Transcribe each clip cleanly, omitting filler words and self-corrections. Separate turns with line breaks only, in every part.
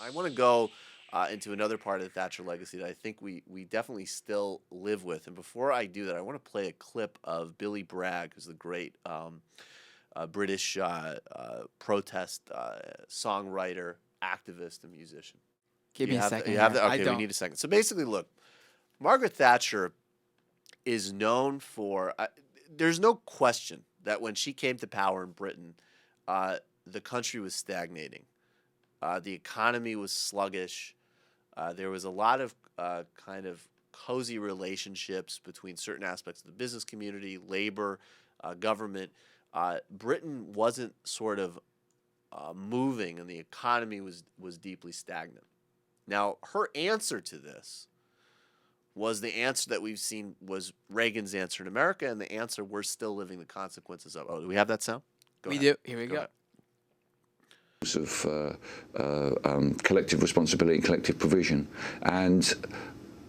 I want to go into another part of the Thatcher legacy that I think we definitely still live with. And before I do that, I want to play a clip of Billy Bragg, who's the great British protest songwriter, activist, and musician.
Give me a second
You have
here.
that?
I
Okay, we
don't.
need a second. So basically, look, Margaret Thatcher is known for. There's no question that when she came to power in Britain, uh, the country was stagnating. The economy was sluggish. There was a lot of kind of cozy relationships between certain aspects of the business community, labor, government. Britain wasn't sort of moving, and the economy was deeply stagnant. Now, her answer to this was the answer that we've seen was Reagan's answer in America, and the answer we're still living the consequences of. Oh, do we have that sound? Go
We
ahead.
do. Here we
Go
go.
ahead.
Of collective responsibility and collective provision. And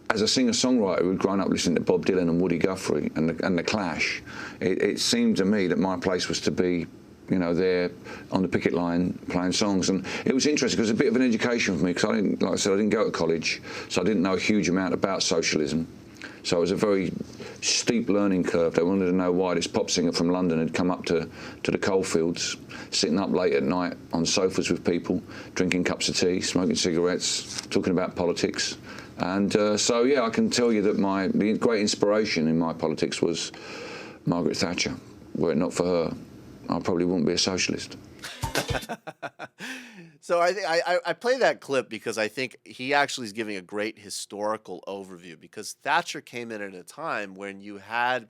as a singer-songwriter who'd grown up listening to Bob Dylan and Woody Guthrie and the Clash, it seemed to me that my place was to be, there on the picket line playing songs. And it was interesting because it was a bit of an education for me because like I said, I didn't go to college, so I didn't know a huge amount about socialism. So it was a very steep learning curve. They wanted to know why this pop singer from London had come up to the coalfields, sitting up late at night on sofas with people, drinking cups of tea, smoking cigarettes, talking about politics. And so, yeah, I can tell you that the great inspiration in my politics was Margaret Thatcher. Were it not for her, I probably wouldn't be a socialist.
So I play that clip because I think he actually is giving a great historical overview because Thatcher came in at a time when you had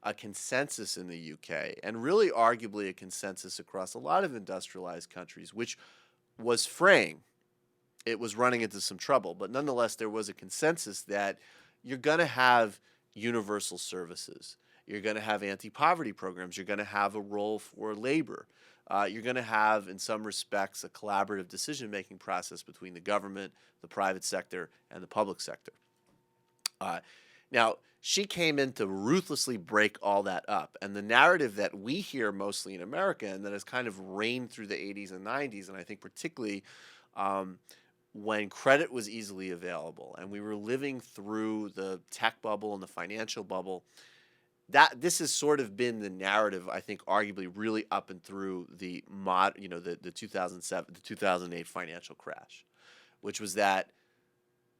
a consensus in the UK and really arguably a consensus across a lot of industrialized countries, which was fraying. It was running into some trouble, but nonetheless, there was a consensus that you're going to have universal services. You're going to have anti-poverty programs. You're going to have a role for labor. You're going to have, in some respects, a collaborative decision-making process between the government, the private sector, and the public sector. Now, she came in to ruthlessly break all that up. And the narrative that we hear mostly in America and that has kind of reigned through the 80s and 90s, and I think particularly when credit was easily available and we were living through the tech bubble and the financial bubble, that this has sort of been the narrative, I think, arguably really up and through the 2007, the 2008 financial crash, which was that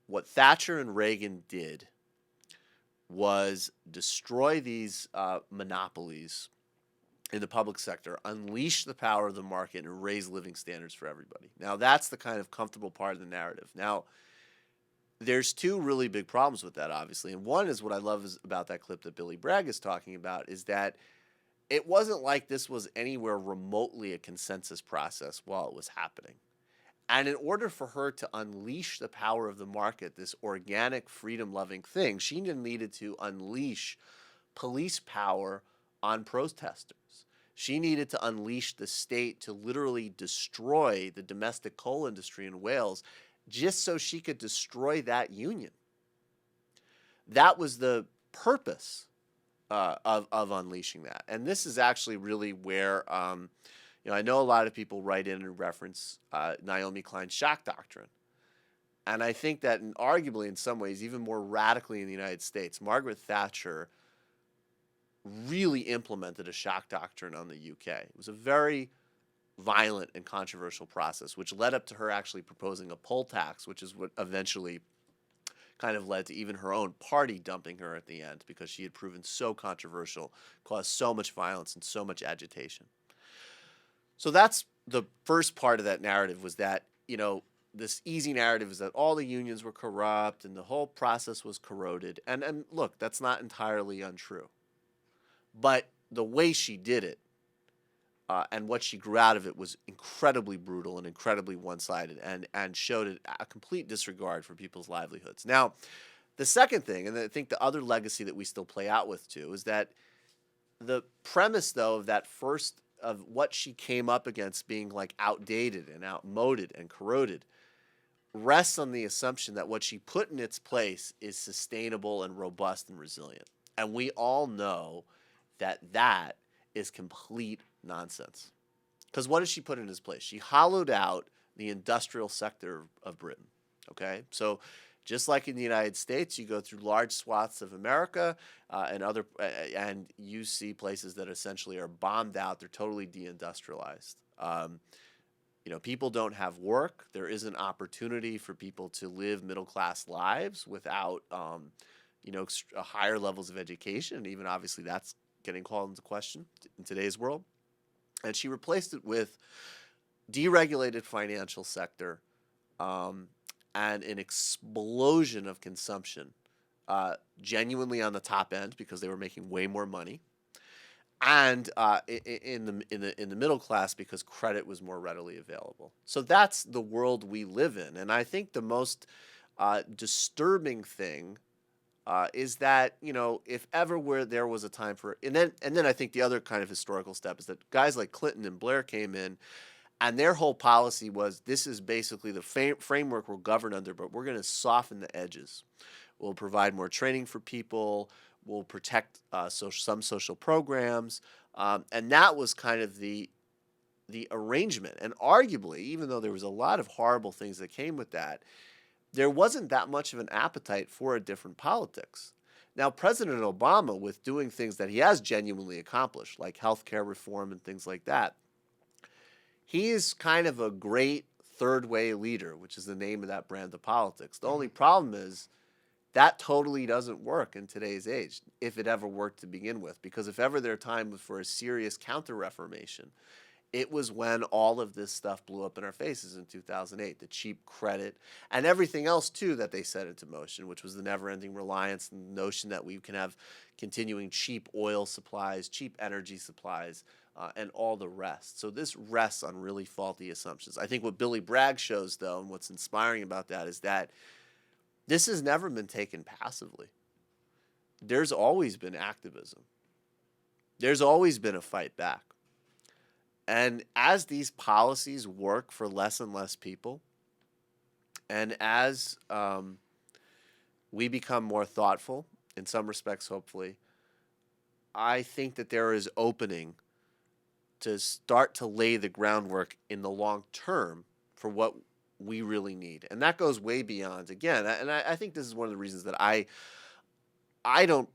what Thatcher and Reagan did was destroy these monopolies in the public sector, unleash the power of the market, and raise living standards for everybody. Now, that's the kind of comfortable part of the narrative. Now, there's two really big problems with that, obviously. And one is what I love about that clip that Billy Bragg is talking about is that it wasn't like this was anywhere remotely a consensus process while it was happening. And in order for her to unleash the power of the market, this organic, freedom-loving thing, she needed to unleash police power on protesters. She needed to unleash the state to literally destroy the domestic coal industry in Wales just so she could destroy that union. That was the purpose of unleashing that. And this is actually really where, I know a lot of people write in and reference Naomi Klein's shock doctrine. And I think that arguably in some ways, even more radically in the United States, Margaret Thatcher really implemented a shock doctrine on the UK. It was a very violent and controversial process, which led up to her actually proposing a poll tax, which is what eventually kind of led to even her own party dumping her at the end because she had proven so controversial, caused so much violence and so much agitation. So that's the first part of that narrative was that, this easy narrative is that all the unions were corrupt and the whole process was corroded. And look, that's not entirely untrue. But the way she did it, and what she grew out of it was incredibly brutal and incredibly one-sided and showed a complete disregard for people's livelihoods. Now, the second thing, and I think the other legacy that we still play out with too, is that the premise, though, of that first, of what she came up against being like outdated and outmoded and corroded, rests on the assumption that what she put in its place is sustainable and robust and resilient. And we all know that is complete nonsense. Because what did she put in its place? She hollowed out the industrial sector of Britain. Okay, so just like in the United States, you go through large swaths of America and you see places that essentially are bombed out. They're totally deindustrialized. People don't have work. There isn't opportunity for people to live middle class lives without, higher levels of education. And even obviously that's getting called into question in today's world. And she replaced it with deregulated financial sector, and an explosion of consumption, genuinely on the top end because they were making way more money, and in the middle class because credit was more readily available. So that's the world we live in, and I think the most disturbing thing is that if ever there was a time for, and then I think the other kind of historical step is that guys like Clinton and Blair came in. And their whole policy was, this is basically the framework we'll govern under, but we're going to soften the edges. We'll provide more training for people. We'll protect some social programs. And that was kind of the arrangement. And arguably, even though there was a lot of horrible things that came with that, there wasn't that much of an appetite for a different politics. Now, President Obama, with doing things that he has genuinely accomplished, like healthcare reform and things like that, he is kind of a great third-way leader, which is the name of that brand of politics. The only problem is that totally doesn't work in today's age, if it ever worked to begin with. Because if ever their time was for a serious counter-reformation, it was when all of this stuff blew up in our faces in 2008, the cheap credit and everything else, too, that they set into motion, which was the never-ending reliance and the notion that we can have continuing cheap oil supplies, cheap energy supplies, and all the rest. So this rests on really faulty assumptions. I think what Billy Bragg shows, though, and what's inspiring about that is that this has never been taken passively. There's always been activism. There's always been a fight back. And as these policies work for less and less people, and as we become more thoughtful, in some respects, hopefully, I think that there is opening to start to lay the groundwork in the long term for what we really need. And that goes way beyond, again, and I think this is one of the reasons that I don't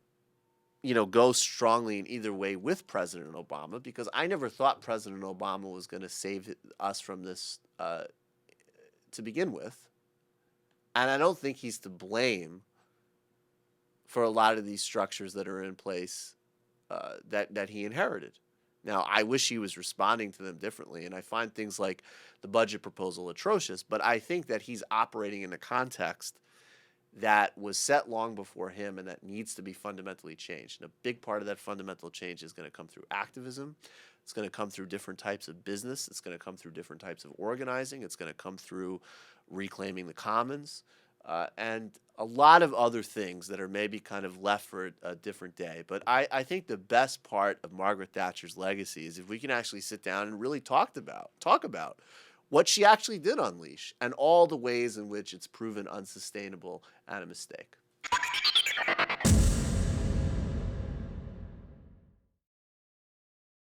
go strongly in either way with President Obama, because I never thought President Obama was going to save us from this to begin with. And I don't think he's to blame for a lot of these structures that are in place that he inherited. Now, I wish he was responding to them differently, and I find things like the budget proposal atrocious, but I think that he's operating in a context that was set long before him and that needs to be fundamentally changed. And a big part of that fundamental change is going to come through activism. It's going to come through different types of business. It's going to come through different types of organizing. It's going to come through reclaiming the commons, and a lot of other things that are maybe kind of left for a different day. But I think the best part of Margaret Thatcher's legacy is if we can actually sit down and really talk about what she actually did unleash and all the ways in which it's proven unsustainable and a mistake.